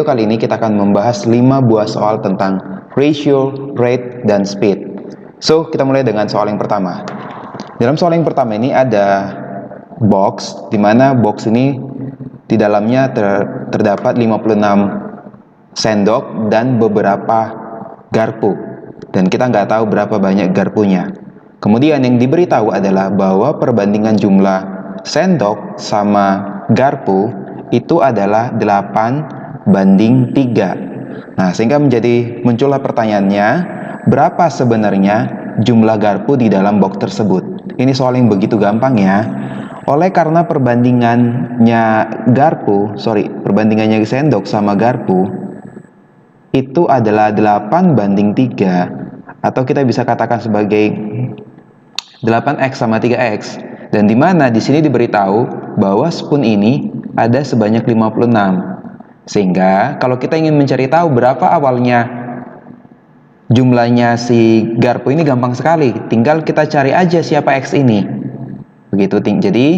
yaitu kali ini kita akan membahas 5 buah soal tentang ratio, rate, dan speed. So, kita mulai dengan soal yang pertama. Dalam soal yang pertama ini ada box, di mana box ini di dalamnya terdapat 56 sendok dan beberapa garpu. Dan kita nggak tahu berapa banyak garpunya. Kemudian yang diberitahu adalah bahwa perbandingan jumlah sendok sama garpu itu adalah 8:3. Nah, sehingga muncullah pertanyaannya, berapa sebenarnya jumlah garpu di dalam box tersebut? Ini soal yang begitu gampang ya. Karena perbandingannya sendok sama garpu itu adalah 8:3, atau kita bisa katakan sebagai 8x sama 3x. Dan di mana di sini diberitahu bahwa spoon ini ada sebanyak 56. Sehingga kalau kita ingin mencari tahu berapa awalnya jumlahnya si garpu ini, gampang sekali. Tinggal kita cari aja siapa x ini. Begitu. Jadi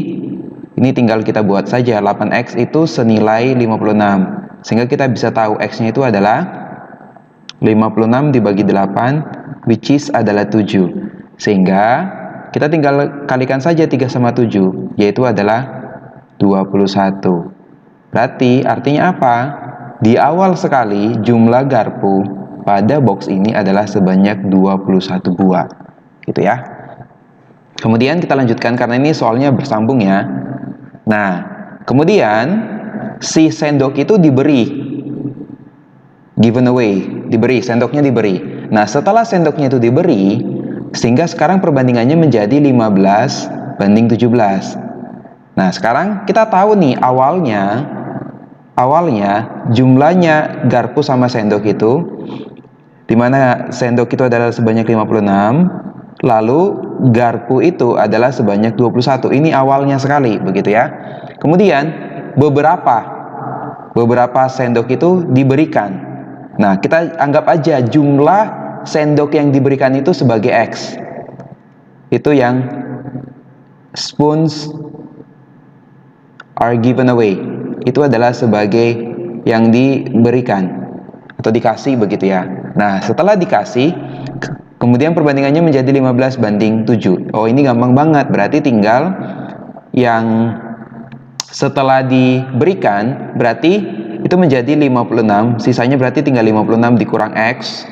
ini tinggal kita buat saja 8x itu senilai 56. Sehingga kita bisa tahu x-nya itu adalah 56 dibagi 8, which is adalah 7. Sehingga kita tinggal kalikan saja 3 sama 7, yaitu adalah 21. Berarti artinya apa? Di awal sekali jumlah garpu pada box ini adalah sebanyak 21 buah. Gitu ya. Kemudian kita lanjutkan karena ini soalnya bersambung ya. Nah, kemudian si sendok itu sendoknya diberi. Nah, setelah sendoknya itu diberi, sehingga sekarang perbandingannya menjadi 15:17. Nah, sekarang kita tahu nih awalnya jumlahnya garpu sama sendok itu, dimana sendok itu adalah sebanyak 56, lalu garpu itu adalah sebanyak 21. Ini awalnya sekali, begitu ya. Kemudian beberapa sendok itu diberikan. Nah, kita anggap aja jumlah sendok yang diberikan itu sebagai X. Itu yang spoons are given away. Itu adalah sebagai yang diberikan atau dikasih, begitu ya. Nah, setelah dikasih, kemudian perbandingannya menjadi 15:7. Oh, ini gampang banget. Berarti tinggal yang setelah diberikan, berarti itu menjadi 56. Sisanya berarti tinggal 56 dikurang X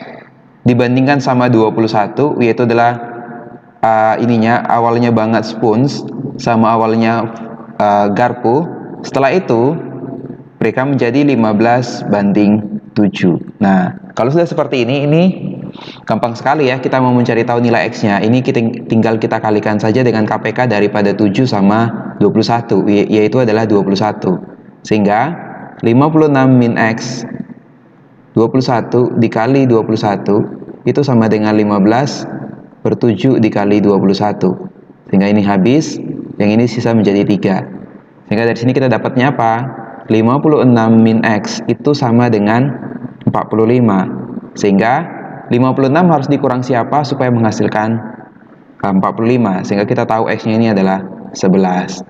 dibandingkan sama 21, yaitu adalah awalnya banget spoons sama awalnya garpu. Setelah itu mereka menjadi 15:7. Nah, kalau sudah seperti ini gampang sekali ya. Kita mau mencari tahu nilai X-nya. Ini tinggal kita kalikan saja dengan KPK daripada 7 sama 21, yaitu adalah 21. Sehingga 56 min X 21 dikali 21 itu sama dengan 15/7 dikali 21. Sehingga ini habis, yang ini sisa menjadi 3. Sehingga dari sini kita dapatnya apa? 56 min X itu sama dengan 45. Sehingga 56 harus dikurang siapa supaya menghasilkan 45. Sehingga kita tahu X-nya ini adalah 11.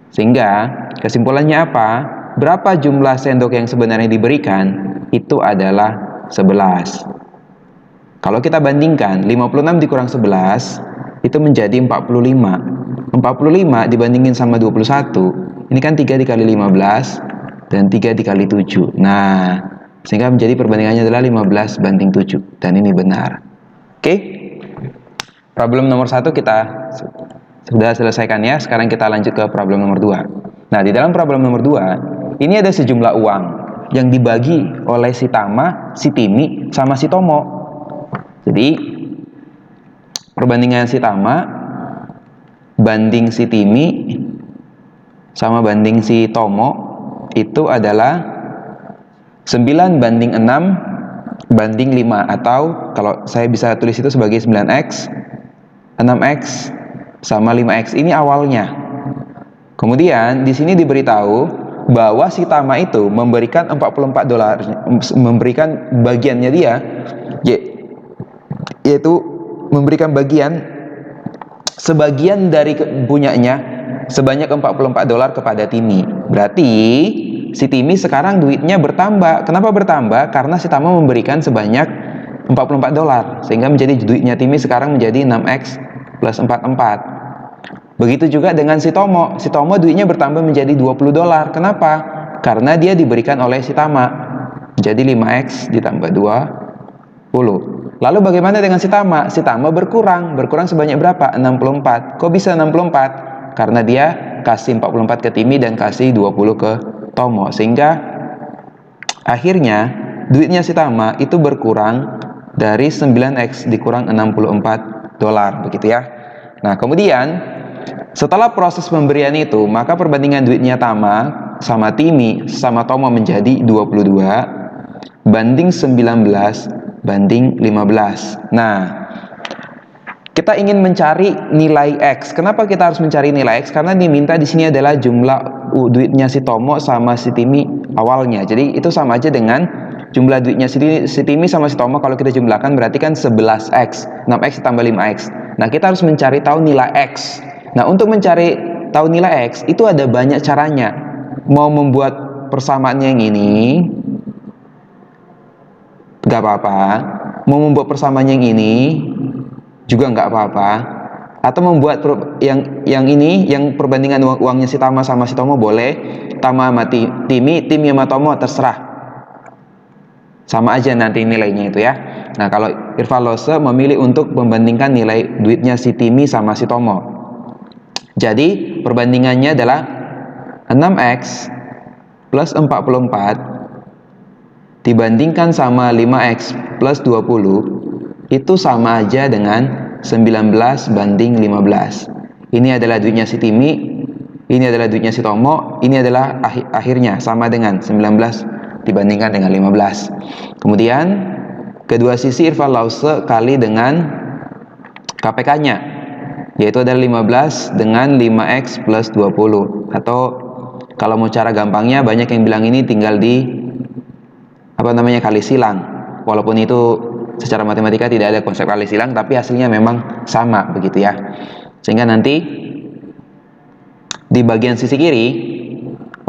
Sehingga kesimpulannya apa? Berapa jumlah sendok yang sebenarnya diberikan? Itu adalah 11. Kalau kita bandingkan 56 dikurang 11 itu menjadi 45. 45 dibandingin sama 21, ini kan 3 dikali 15 dan 3 dikali 7. Nah, sehingga menjadi perbandingannya adalah 15:7, dan ini benar. Oke. Problem nomor 1 kita sudah selesaikan ya. Sekarang kita lanjut ke problem nomor 2. Nah, di dalam problem nomor 2 ini ada sejumlah uang yang dibagi oleh si Tama, si Timi, sama si Tomo. Jadi perbandingan si Tama banding si Timi sama banding si Tomo itu adalah 9:6/5, atau kalau saya bisa tulis itu sebagai 9x, 6x sama 5x. Ini awalnya. Kemudian di sini diberitahu bahwa si Tama itu memberikan $44, memberikan bagiannya dia, yaitu memberikan sebagian dari punyanya sebanyak $44 kepada Timi. Berarti si Timi sekarang duitnya bertambah. Kenapa bertambah? Karena si Tama memberikan sebanyak $44, sehingga menjadi duitnya Timi sekarang menjadi 6X plus 44. Begitu juga dengan si Tomo. Si Tomo duitnya bertambah menjadi $20. Kenapa? Karena dia diberikan oleh si Tama. Jadi 5X ditambah 20. Lalu bagaimana dengan si Tama? Si Tama berkurang sebanyak berapa? 64. Kok bisa 64? Karena dia kasih 44 ke Timi dan kasih 20 ke Tomo. Sehingga akhirnya duitnya si Tama itu berkurang dari 9X dikurang $64, begitu ya. Nah, kemudian setelah proses pemberian itu, maka perbandingan duitnya Tama sama Timi sama Tomo menjadi 22 banding 19 banding 15. Nah, kita ingin mencari nilai X. Kenapa kita harus mencari nilai X? Karena diminta di sini adalah jumlah duitnya si Tomo sama si Timi awalnya. Jadi itu sama aja dengan jumlah duitnya si Timi sama si Tomo. Kalau kita jumlahkan berarti kan 11X. 6X ditambah 5X. Nah, kita harus mencari tahu nilai X. Nah, untuk mencari tahu nilai X itu ada banyak caranya. Mau membuat persamaannya yang ini nggak apa-apa, mau membuat persamaan yang ini juga nggak apa-apa, atau membuat yang ini, yang perbandingan uangnya si Tama sama si Tomo boleh, Tama sama Timi sama Tomo terserah, sama aja nanti nilainya itu ya. Nah, kalau Irfan Lose memilih untuk membandingkan nilai duitnya si Timi sama si Tomo. Jadi perbandingannya adalah 6X plus 44 dibandingkan sama 5X plus 20 itu sama aja dengan 19 banding 15. Ini adalah duitnya si Timi, ini adalah duitnya si Tomo, ini adalah akhirnya sama dengan 19 dibandingkan dengan 15. Kemudian kedua sisi Irfan Lause kali dengan KPK-nya, yaitu adalah 15 dengan 5X plus 20. Atau kalau mau cara gampangnya, banyak yang bilang ini tinggal di kali silang, walaupun itu secara matematika tidak ada konsep kali silang, tapi hasilnya memang sama begitu ya. Sehingga nanti di bagian sisi kiri,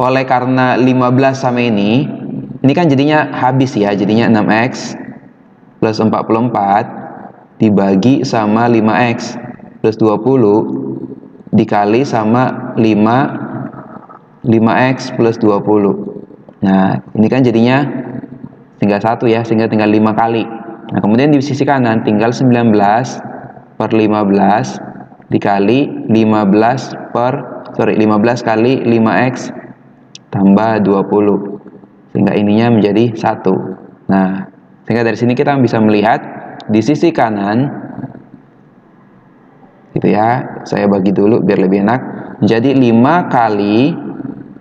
oleh karena 15 sama ini kan jadinya habis ya, jadinya 6X plus 44 dibagi sama 5X plus 20 dikali sama 5X plus 20. Nah, ini kan jadinya tinggal 1 ya, sehingga tinggal 5 kali. Nah, kemudian di sisi kanan tinggal 19 per 15 dikali 15 kali 5X tambah 20, sehingga ininya menjadi 1. Nah, sehingga dari sini kita bisa melihat di sisi kanan gitu ya, saya bagi dulu biar lebih enak, menjadi 5 kali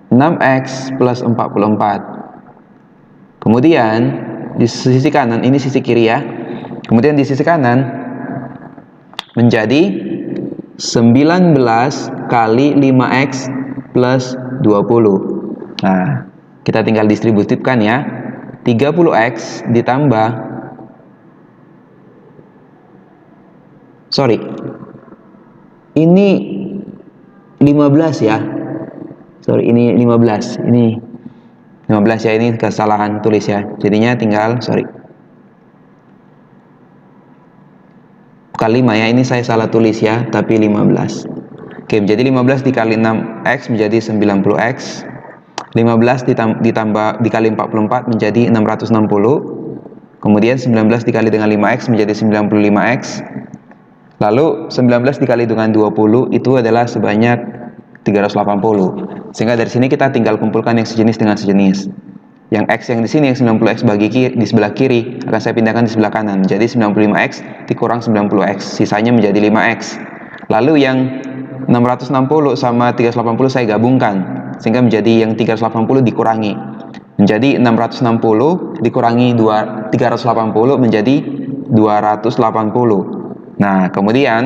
6X plus 44. Kemudian di sisi kanan, ini sisi kiri ya, kemudian di sisi kanan menjadi 19 kali 5X plus 20. Nah, kita tinggal distributifkan ya, 30X ditambah ini 15 ya, ini 15, ini 15 ya, ini kesalahan tulis ya, jadinya tinggal bukan 5 ya, ini saya salah tulis ya, tapi 15. Oke, menjadi 15 dikali 6X menjadi 90X, 15 dikali 44 menjadi 660, kemudian 19 dikali dengan 5X menjadi 95X, lalu 19 dikali dengan 20 itu adalah sebanyak 380. Sehingga dari sini kita tinggal kumpulkan yang sejenis dengan sejenis. Yang X yang di sini, yang 90X di sebelah kiri, akan saya pindahkan di sebelah kanan. Jadi 95X dikurang 90X, sisanya menjadi 5X. Lalu yang 660 sama 380 saya gabungkan, sehingga menjadi yang 380 dikurangi. Menjadi 660 dikurangi 380 menjadi 280. Nah, kemudian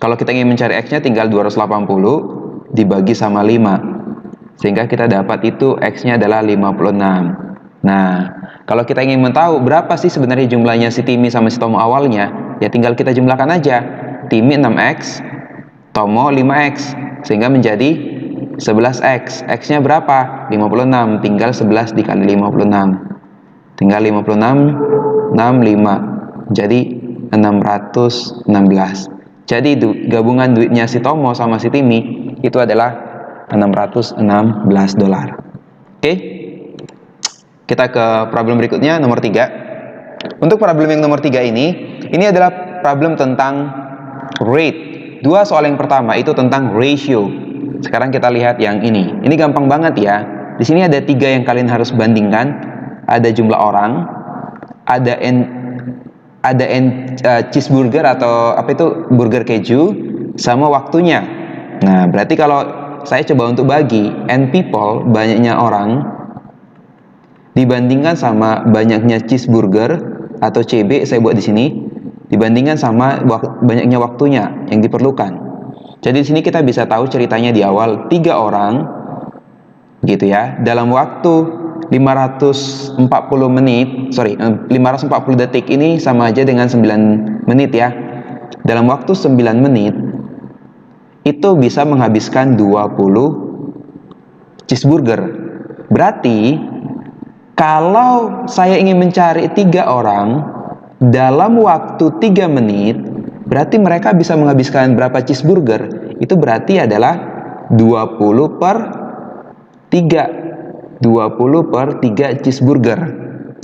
kalau kita ingin mencari X-nya tinggal 280 dibagi sama 5, sehingga kita dapat itu X-nya adalah 56. Nah, kalau kita ingin mentahu berapa sih sebenarnya jumlahnya si Timi sama si Tomo awalnya, ya tinggal kita jumlahkan aja. Timi 6X, Tomo 5X, sehingga menjadi 11x. X-nya berapa? 56. Tinggal 11 dikali 56. Tinggal 56, 65. Jadi 616. Jadi gabungan duitnya si Tomo sama si Timi itu adalah 616 dolar. Oke? Kita ke problem berikutnya, nomor 3. Untuk problem yang nomor 3 ini adalah problem tentang rate. Dua soal yang pertama itu tentang ratio. Sekarang kita lihat yang ini. Ini gampang banget ya. Di sini ada 3 yang kalian harus bandingkan. Ada jumlah orang, ada cheeseburger atau apa itu, burger keju, sama waktunya. Nah, berarti kalau saya coba untuk bagi n people, banyaknya orang, dibandingkan sama banyaknya cheeseburger atau CB, saya buat di sini, dibandingkan sama banyaknya waktunya yang diperlukan. Jadi di sini kita bisa tahu ceritanya di awal 3 orang, gitu ya, dalam waktu 540 detik ini sama aja dengan 9 menit ya. Dalam waktu 9 menit itu bisa menghabiskan 20 cheeseburger. Berarti kalau saya ingin mencari 3 orang dalam waktu 3 menit, berarti mereka bisa menghabiskan berapa cheeseburger? Itu berarti adalah 20 per 3. 20 per 3 cheeseburger.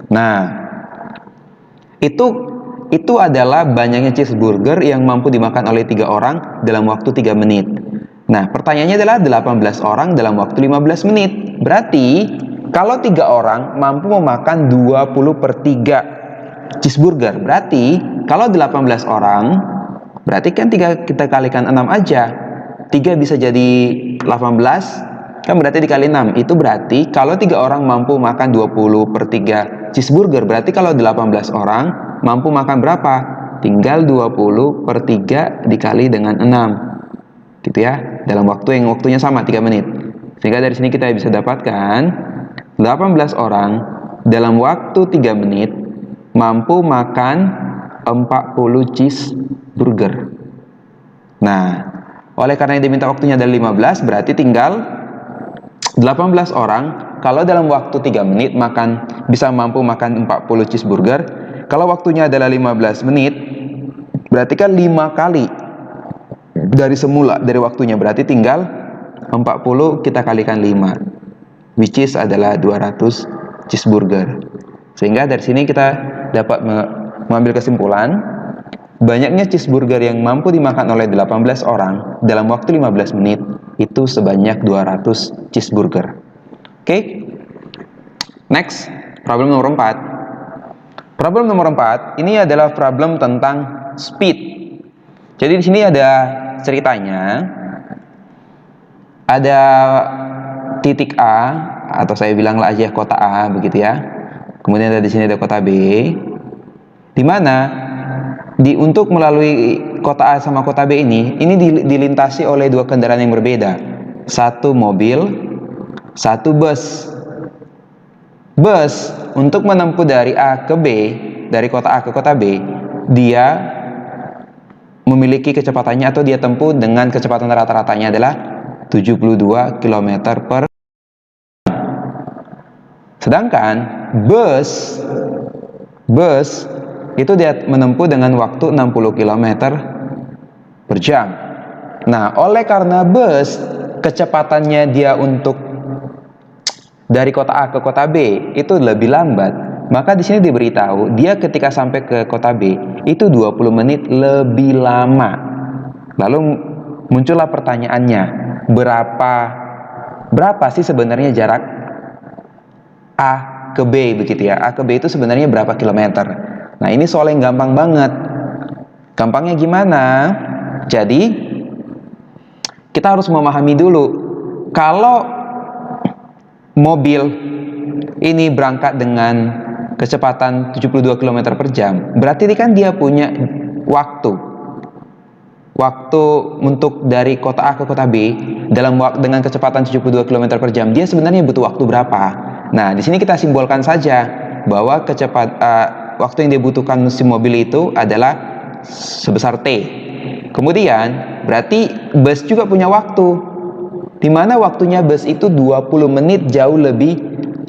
Nah, itu adalah banyaknya cheeseburger yang mampu dimakan oleh 3 orang dalam waktu 3 menit. Nah, pertanyaannya adalah 18 orang dalam waktu 15 menit. Berarti kalau 3 orang mampu memakan 20 per 3 cheeseburger. Berarti kalau 18 orang, berarti kan kita kalikan 6 aja. 3 bisa jadi 18, kan berarti dikali 6. Itu berarti kalau 3 orang mampu makan 20 per 3 cheeseburger, berarti kalau 18 orang mampu makan berapa? Tinggal 20 per 3 dikali dengan 6, gitu ya, dalam waktu yang waktunya sama 3 menit. Sehingga dari sini kita bisa dapatkan 18 orang dalam waktu 3 menit mampu makan 40 cheeseburger. Nah, oleh karena yang diminta waktunya adalah 15, berarti tinggal 18 orang kalau dalam waktu 3 menit bisa mampu makan 40 cheeseburger. Kalau waktunya adalah 15 menit, berarti kan 5 kali dari semula, dari waktunya, berarti tinggal 40 kita kalikan 5, which is adalah 200 cheeseburger. Sehingga dari sini kita dapat mengambil kesimpulan, banyaknya cheeseburger yang mampu dimakan oleh 18 orang dalam waktu 15 menit itu sebanyak 200 cheeseburger. Oke? Next, problem nomor 4. Problem nomor 4 ini adalah problem tentang speed. Jadi di sini ada ceritanya. Ada titik A, atau saya bilanglah aja kota A, begitu ya. Kemudian di sini ada kota B, di mana untuk melalui kota A sama kota B ini dilintasi oleh 2 kendaraan yang berbeda. Satu mobil, satu bus. Bus untuk menempuh dari A ke B, dari kota A ke kota B, dia memiliki kecepatannya atau dia tempuh dengan kecepatan rata-ratanya adalah 72 km per. Sedangkan bus itu dia menempuh dengan waktu 60 km per jam. Nah, oleh karena bus kecepatannya dia untuk dari kota A ke kota B itu lebih lambat, maka di sini diberitahu dia ketika sampai ke kota B itu 20 menit lebih lama. Lalu muncullah pertanyaannya, berapa sih sebenarnya jarak A ke B, begitu ya? A ke B itu sebenarnya berapa kilometer? Nah, ini soal yang gampang banget. Gampangnya gimana? Jadi kita harus memahami dulu, kalau mobil ini berangkat dengan kecepatan 72 km per jam, berarti kan dia punya waktu untuk dari kota A ke kota B dengan kecepatan 72 km per jam, dia sebenarnya butuh waktu berapa? Nah, di sini kita simbolkan saja bahwa waktu yang dibutuhkan si mobil itu adalah sebesar T. Kemudian berarti bus juga punya waktu. di mana waktunya bus itu 20 menit jauh lebih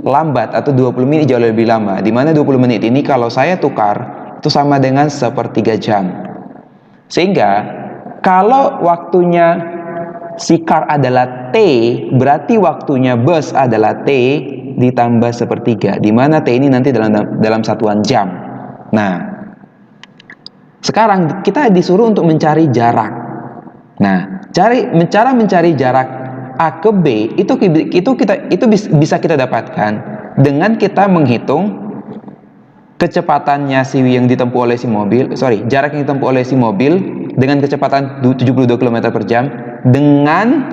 lambat atau 20 menit jauh lebih lama. Di mana 20 menit ini kalau saya tukar itu sama dengan sepertiga jam. Sehingga kalau waktunya si car adalah T, berarti waktunya bus adalah T ditambah sepertiga, di mana T ini nanti dalam satuan jam. Nah, sekarang kita disuruh untuk mencari jarak. Nah, cara mencari jarak A ke B itu bisa kita dapatkan dengan kita menghitung kecepatannya yang ditempuh oleh si mobil, jarak yang ditempuh oleh si mobil dengan kecepatan 72 km per jam dengan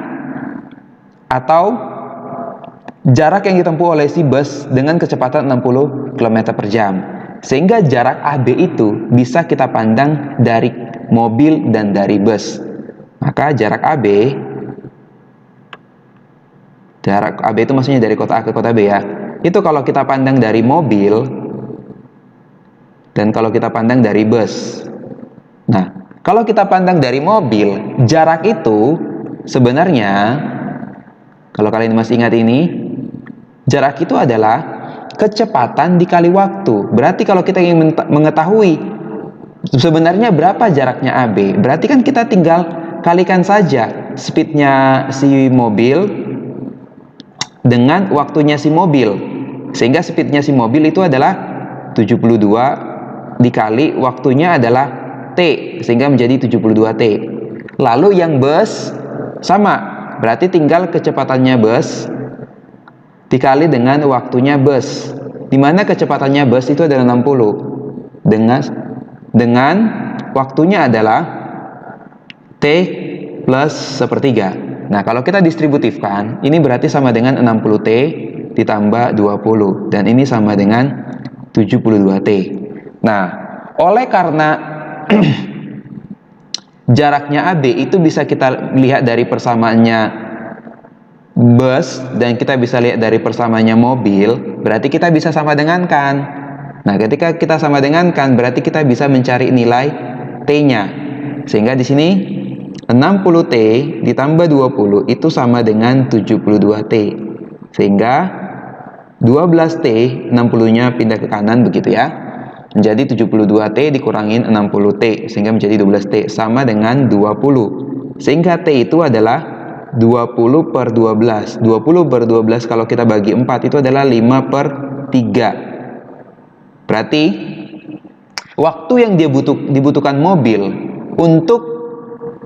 atau jarak yang ditempuh oleh si bus dengan kecepatan 60 km per jam. Sehingga jarak AB itu bisa kita pandang dari mobil dan dari bus. Maka jarak AB itu maksudnya dari kota A ke kota B ya. Itu kalau kita pandang dari mobil dan kalau kita pandang dari bus. Nah, kalau kita pandang dari mobil, jarak itu sebenarnya, kalau kalian masih ingat ini, jarak itu adalah kecepatan dikali waktu. Berarti kalau kita ingin mengetahui sebenarnya berapa jaraknya AB, berarti kan kita tinggal kalikan saja speednya si mobil dengan waktunya si mobil. Sehingga speednya si mobil itu adalah 72 dikali waktunya adalah T, sehingga menjadi 72 T. Lalu yang bus sama, berarti tinggal kecepatannya bus dikali dengan waktunya bus, dimana kecepatannya bus itu adalah 60 dengan waktunya adalah T plus sepertiga. Nah, kalau kita distributifkan, ini berarti sama dengan 60 T ditambah 20, dan ini sama dengan 72 T. Nah, oleh karena jaraknya AB itu bisa kita lihat dari persamaannya bus dan kita bisa lihat dari persamaannya mobil, berarti kita bisa sama dengankan. Nah, ketika kita sama dengankan, berarti kita bisa mencari nilai T-nya. Sehingga di sini 60 T ditambah 20 itu sama dengan 72 T. Sehingga 12 T, 60-nya pindah ke kanan begitu ya. Menjadi 72 T dikurangin 60 T, sehingga menjadi 12 T, sama dengan 20. Sehingga T itu adalah 20 per 12. 20 per 12 kalau kita bagi 4 itu adalah 5 per 3. Berarti waktu yang dibutuhkan mobil untuk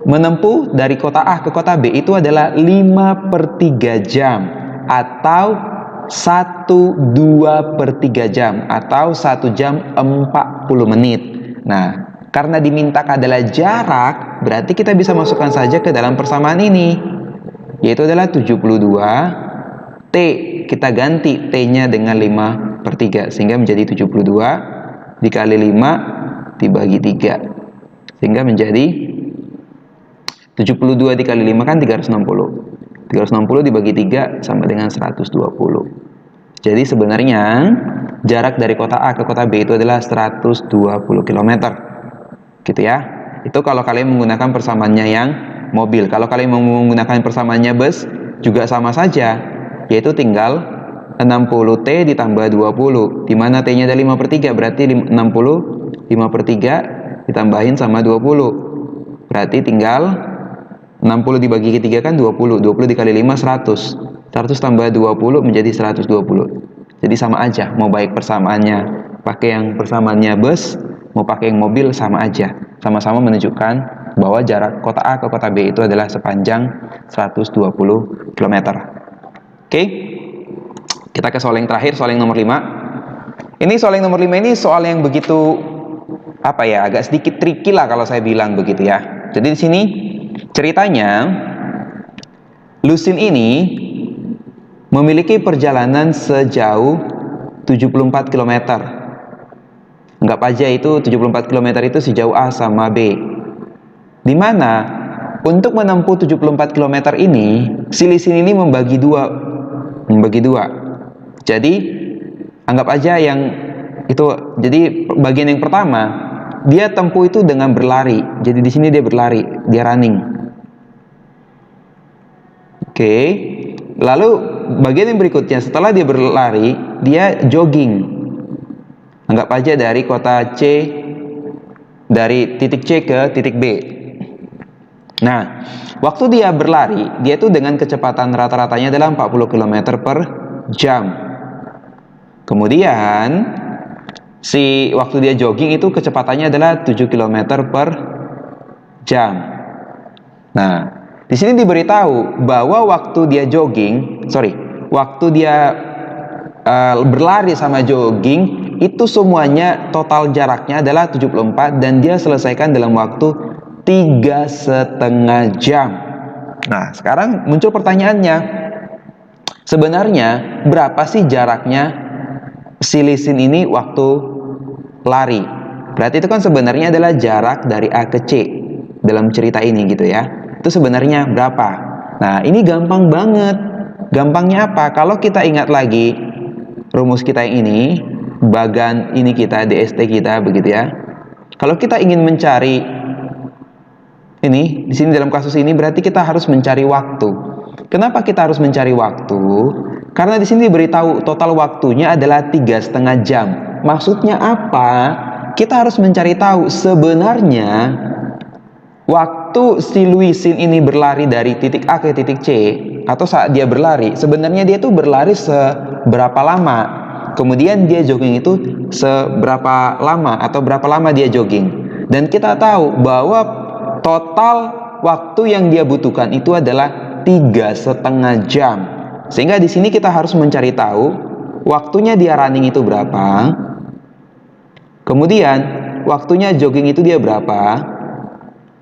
menempuh dari kota A ke kota B itu adalah 5 per 3 jam atau 1/2 per 3 jam atau 1 jam 40 menit. Nah, karena dimintakan adalah jarak, berarti kita bisa masukkan saja ke dalam persamaan ini, yaitu adalah 72 T. Kita ganti T-nya dengan 5 per 3, sehingga menjadi 72 dikali 5 dibagi 3, sehingga menjadi 72 dikali 5 kan 360. 360 dibagi 3 sama dengan 120. Jadi sebenarnya jarak dari kota A ke kota B itu adalah 120 km. Gitu ya. Itu kalau kalian menggunakan persamaannya yang mobil. Kalau kalian mau menggunakan persamaannya bus juga sama saja, yaitu tinggal 60 T ditambah 20, di mana T-nya ada 5 per 3, berarti 60 5 per 3 ditambahin sama 20. Berarti tinggal 60 dibagi 3 kan 20. 20 dikali 5 100. 100 tambah 20 menjadi 120. Jadi sama aja, mau baik persamaannya pakai yang persamaannya bus, mau pakai yang mobil sama aja. Sama-sama menunjukkan bahwa jarak kota A ke kota B itu adalah sepanjang 120 km. Oke. Kita ke soal yang terakhir, soal yang nomor 5. Ini soal yang nomor 5 ini soal yang begitu agak sedikit tricky lah kalau saya bilang begitu ya. Jadi di sini ceritanya, Lusin ini memiliki perjalanan sejauh 74 km. Anggap aja itu 74 km itu sejauh A sama B. Dimana untuk menempuh 74 km ini, si Lusin ini membagi dua. Jadi anggap aja yang itu. Jadi bagian yang pertama, dia tempuh itu dengan berlari. Jadi di sini dia berlari, dia running. Oke. Lalu bagian yang berikutnya, setelah dia berlari, dia jogging. Anggap aja dari kota C, dari titik C ke titik B. Nah, waktu dia berlari, dia itu dengan kecepatan rata-ratanya adalah 40 km per jam. Kemudian, waktu dia jogging itu kecepatannya adalah 7 km per jam. Nah, di sini diberitahu bahwa waktu dia waktu dia berlari sama jogging, itu semuanya total jaraknya adalah 74 dan dia selesaikan dalam waktu 3,5 jam. Nah, sekarang muncul pertanyaannya, sebenarnya berapa sih jaraknya si Lee Sin ini waktu lari? Berarti itu kan sebenarnya adalah jarak dari A ke C dalam cerita ini gitu ya. Itu sebenarnya berapa? Nah, ini gampang banget. Gampangnya apa? Kalau kita ingat lagi rumus kita yang ini, bagan ini kita, DST kita begitu ya. Kalau kita ingin mencari ini, di sini dalam kasus ini berarti kita harus mencari waktu. Kenapa kita harus mencari waktu? Karena di sini diberitahu total waktunya adalah 3,5 jam. Maksudnya apa? Kita harus mencari tahu sebenarnya waktu si Lee Sin ini berlari dari titik A ke titik C, atau saat dia berlari, sebenarnya dia tuh berlari seberapa lama. Kemudian dia jogging itu seberapa lama, atau berapa lama dia jogging. Dan kita tahu bahwa total waktu yang dia butuhkan itu adalah 3,5 jam. Sehingga di sini kita harus mencari tahu waktunya dia running itu berapa. Kemudian waktunya jogging itu dia berapa.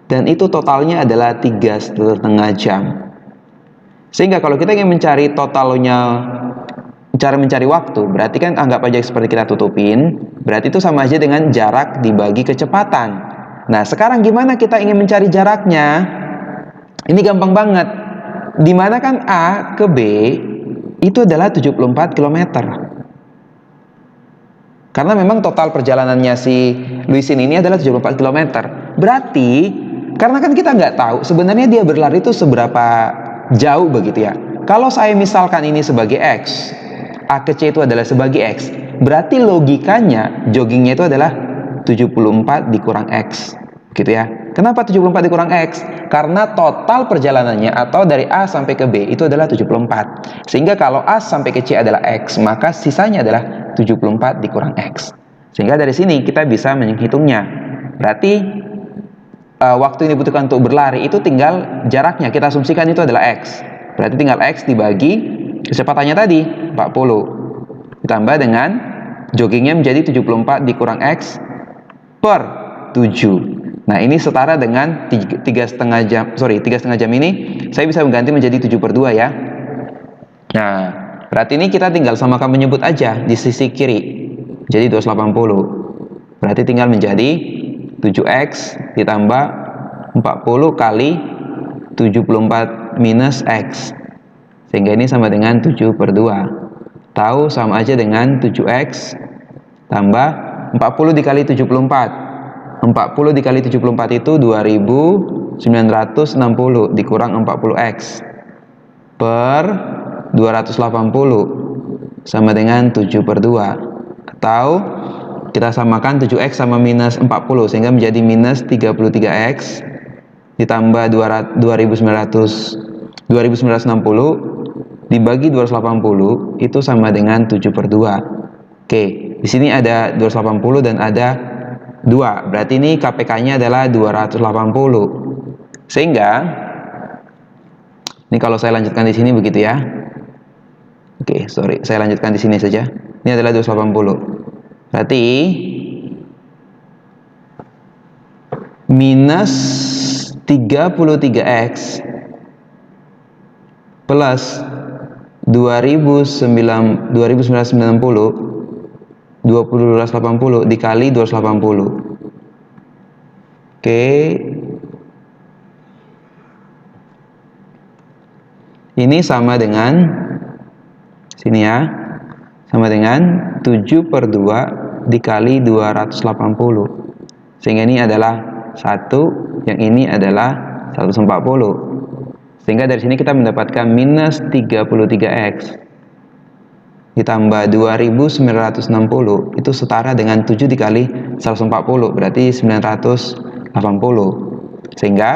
Dan itu totalnya adalah 3,5 jam. Sehingga kalau kita ingin mencari totalnya, cara mencari waktu, berarti kan anggap aja seperti kita tutupin, berarti itu sama aja dengan jarak dibagi kecepatan. Nah, sekarang gimana kita ingin mencari jaraknya? Ini gampang banget. Dimana kan A ke B itu adalah 74 km. Karena memang total perjalanannya si Lee Sin ini adalah 74 km. Berarti, karena kan kita nggak tahu sebenarnya dia berlari itu seberapa jauh begitu ya. Kalau saya misalkan ini sebagai X, A ke C itu adalah sebagai X, berarti logikanya joggingnya itu adalah 74 dikurang X, gitu ya. Kenapa 74 dikurang X? Karena total perjalanannya atau dari A sampai ke B itu adalah 74. Sehingga kalau A sampai ke C adalah X, maka sisanya adalah 74 dikurang X. Sehingga dari sini kita bisa menghitungnya. Berarti waktu yang dibutuhkan untuk berlari itu tinggal jaraknya, kita asumsikan itu adalah X. Berarti tinggal X dibagi kecepatannya tadi, 40. Ditambah dengan joggingnya menjadi 74 dikurang X per 7. Nah, ini setara dengan 3,5 jam. 3,5 jam ini saya bisa mengganti menjadi 7/2 ya. Nah, berarti ini kita tinggal samakan menyebut aja di sisi kiri. Jadi 280. Berarti tinggal menjadi 7X ditambah 40 kali 74 minus X. Sehingga ini sama dengan 7/2. Tahu sama aja dengan 7X tambah 40 dikali 74. 40 dikali 74 itu 2960 dikurang 40X per 280 sama dengan 7/2. Atau kita samakan 7X sama minus 40 sehingga menjadi minus 33X ditambah 2960 dibagi 280 itu sama dengan 7/2. Oke, di sini ada 280 dan ada 2. Berarti ini KPK-nya adalah 280. Sehingga ini kalau saya lanjutkan di sini begitu ya. Oke, saya lanjutkan di sini saja. Ini adalah 280. Berarti minus 33X plus 2990 280 dikali 280. Oke. Ini sama dengan sini ya. Sama dengan 7/2 dikali 280. Sehingga ini adalah 1, yang ini adalah 140. Sehingga dari sini kita mendapatkan minus 33x ditambah 2960 itu setara dengan 7 dikali 140, berarti 980. Sehingga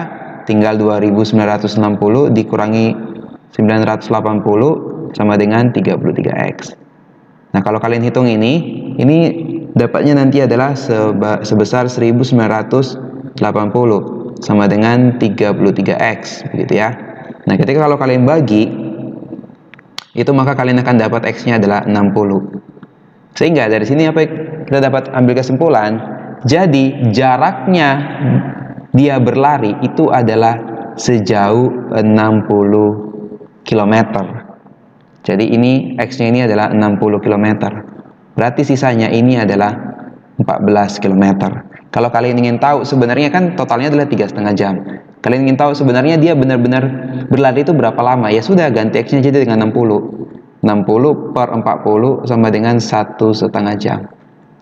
tinggal 2960 dikurangi 980 sama dengan 33x. Nah, kalau kalian hitung ini dapatnya nanti adalah sebesar 1980 sama dengan 33x, begitu ya. Nah, ketika kalau kalian bagi, itu maka kalian akan dapat x-nya adalah 60. Sehingga dari sini apa kita dapat ambil kesimpulan? Jadi jaraknya dia berlari itu adalah sejauh 60 km. Jadi ini x-nya ini adalah 60 km. Berarti sisanya ini adalah 14 km. Kalau kalian ingin tahu sebenarnya kan totalnya adalah 3,5 jam. Kalian ingin tahu sebenarnya dia benar-benar berlari itu berapa lama? Ya sudah, ganti x-nya jadi dengan 60. 60 per 40 sama dengan 1,5 jam.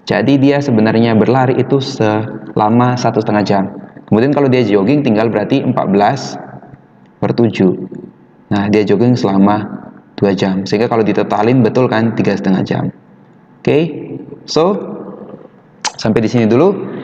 Jadi dia sebenarnya berlari itu selama 1,5 jam. Kemudian kalau dia jogging tinggal berarti 14 per 7. Nah, dia jogging selama 2 jam. Sehingga kalau ditotalin betul kan 3,5 jam. Oke. So, sampai di sini dulu.